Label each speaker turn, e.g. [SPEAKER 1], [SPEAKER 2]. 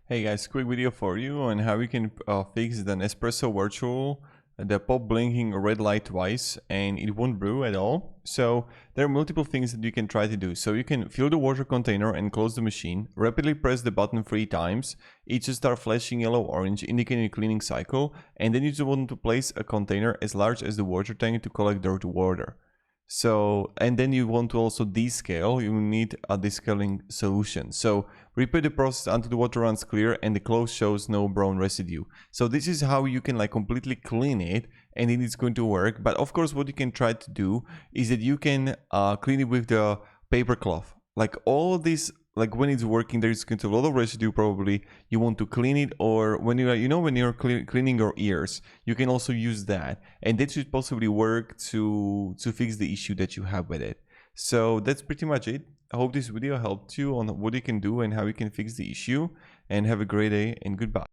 [SPEAKER 1] Hey guys, quick video for you on how you can fix the Nespresso Vertuo, the pop blinking red light twice and it won't brew at all. So there are multiple things that you can try to do. So you can fill the water container and close the machine, rapidly press the button 3 times, it should start flashing yellow-orange indicating a cleaning cycle, and then you just want to place a container as large as the water tank to collect dirty water. So, and then you want to also descale, you need a descaling solution. So repeat the process until the water runs clear and the close shows no brown residue. So this is how you can like completely clean it and it is going to work. But of course what you can try to do is that you can clean it with the paper cloth. Like all this, like when it's working, there is going to be a lot of residue probably. You want to clean it, or when you are, when you're cleaning your ears, you can also use that, and that should possibly work to fix the issue that you have with it. So that's pretty much it. I hope this video helped you on what you can do and how you can fix the issue, and have a great day and goodbye.